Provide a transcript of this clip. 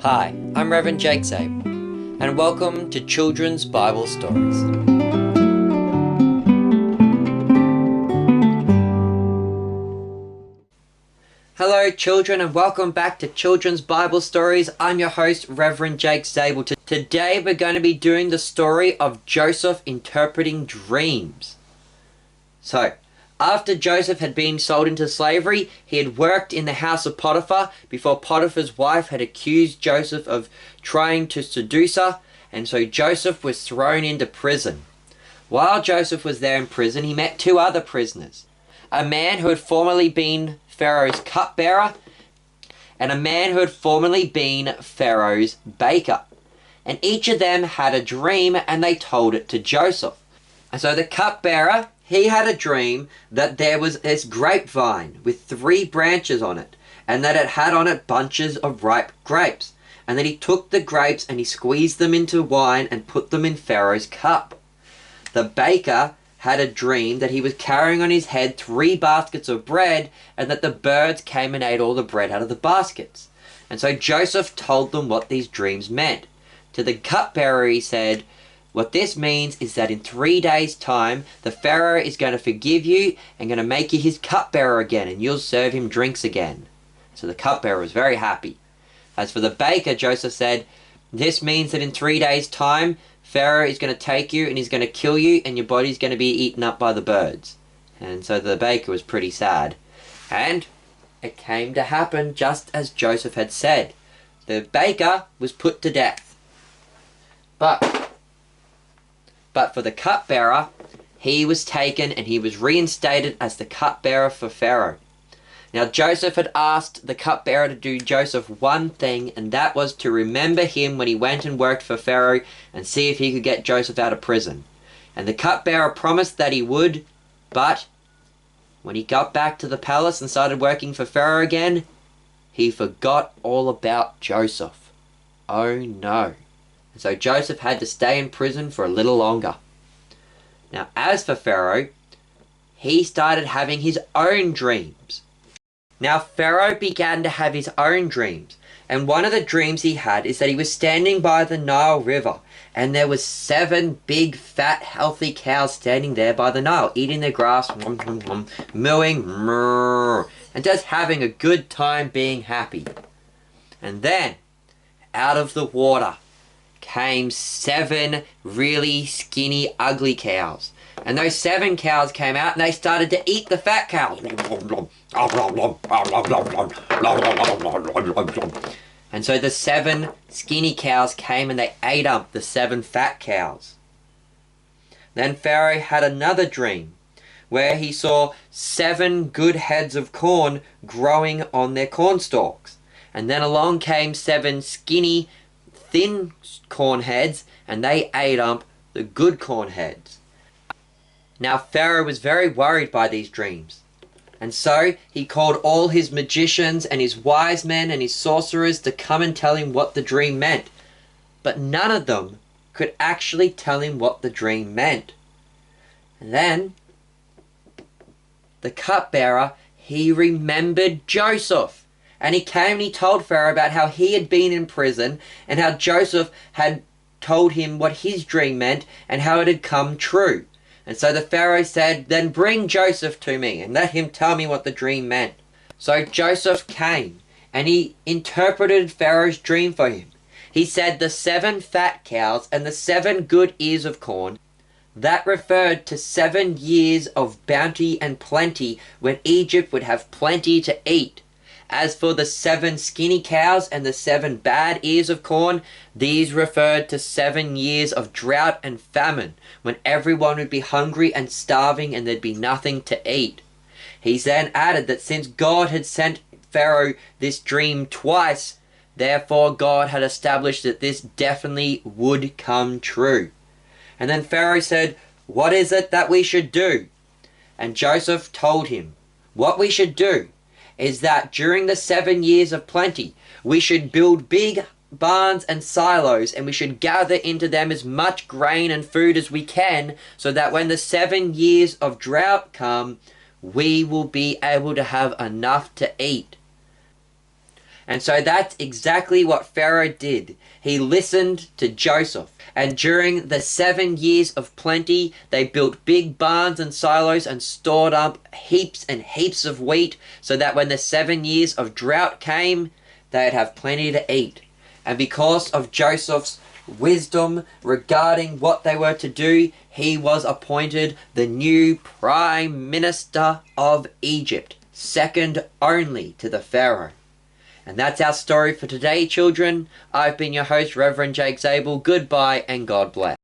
Hi, I'm Reverend Jake Zabel, and welcome to Children's Bible Stories. Hello children, and welcome back to Children's Bible Stories. I'm your host, Reverend Jake Zabel. Today we're going to be doing the story of Joseph interpreting dreams. So, after Joseph had been sold into slavery, he had worked in the house of Potiphar before Potiphar's wife had accused Joseph of trying to seduce her, and so Joseph was thrown into prison. While Joseph was there in prison, he met two other prisoners, a man who had formerly been Pharaoh's cupbearer and a man who had formerly been Pharaoh's baker. And each of them had a dream, and they told it to Joseph. And so the cupbearer, he had a dream that there was this grapevine with 3 branches on it, and that it had on it bunches of ripe grapes. And that he took the grapes and he squeezed them into wine and put them in Pharaoh's cup. The baker had a dream that he was carrying on his head 3 baskets of bread, and that the birds came and ate all the bread out of the baskets. And so Joseph told them what these dreams meant. To the cupbearer he said, "What this means is that in 3 days' time, the Pharaoh is going to forgive you and going to make you his cupbearer again, and you'll serve him drinks again." So the cupbearer was very happy. As for the baker, Joseph said, "This means that in 3 days' time, Pharaoh is going to take you and he's going to kill you, and your body's going to be eaten up by the birds." And so the baker was pretty sad. And it came to happen just as Joseph had said. The baker was put to death. But for the cupbearer, he was taken and he was reinstated as the cupbearer for Pharaoh. Now Joseph had asked the cupbearer to do Joseph one thing, and that was to remember him when he went and worked for Pharaoh and see if he could get Joseph out of prison. And the cupbearer promised that he would, but when he got back to the palace and started working for Pharaoh again, he forgot all about Joseph. Oh no. And so Joseph had to stay in prison for a little longer. Now as for Pharaoh, he started having his own dreams. Now Pharaoh began to have his own dreams, and one of the dreams he had is that he was standing by the Nile River, and there was 7 big, fat, healthy cows standing there by the Nile, eating their grass, mooing, and just having a good time being happy. And then, out of the water, came 7 really skinny, ugly cows. And those 7 cows came out and they started to eat the fat cows. And so the 7 skinny cows came and they ate up the 7 fat cows. Then Pharaoh had another dream where he saw 7 good heads of corn growing on their corn stalks. And then along came 7 skinny, thin corn heads, and they ate up the good corn heads. Now Pharaoh was very worried by these dreams, and so he called all his magicians and his wise men and his sorcerers to come and tell him what the dream meant. But none of them could actually tell him what the dream meant. And then the cupbearer, he remembered Joseph. And he came and he told Pharaoh about how he had been in prison and how Joseph had told him what his dream meant and how it had come true. And so the Pharaoh said, "Then bring Joseph to me and let him tell me what the dream meant." So Joseph came and he interpreted Pharaoh's dream for him. He said the 7 fat cows and the 7 good ears of corn, that referred to 7 years of bounty and plenty when Egypt would have plenty to eat. As for the 7 skinny cows and the 7 bad ears of corn, these referred to 7 years of drought and famine, when everyone would be hungry and starving and there'd be nothing to eat. He then added that since God had sent Pharaoh this dream twice, therefore God had established that this definitely would come true. And then Pharaoh said, "What is it that we should do?" And Joseph told him, what we should do is that during the 7 years of plenty, we should build big barns and silos, and we should gather into them as much grain and food as we can, so that when the 7 years of drought come, we will be able to have enough to eat. And so that's exactly what Pharaoh did. He listened to Joseph. And during the 7 years of plenty, they built big barns and silos and stored up heaps and heaps of wheat so that when the 7 years of drought came, they'd have plenty to eat. And because of Joseph's wisdom regarding what they were to do, he was appointed the new Prime Minister of Egypt, second only to the Pharaoh. And that's our story for today, children. I've been your host, Reverend Jake Zabel. Goodbye and God bless.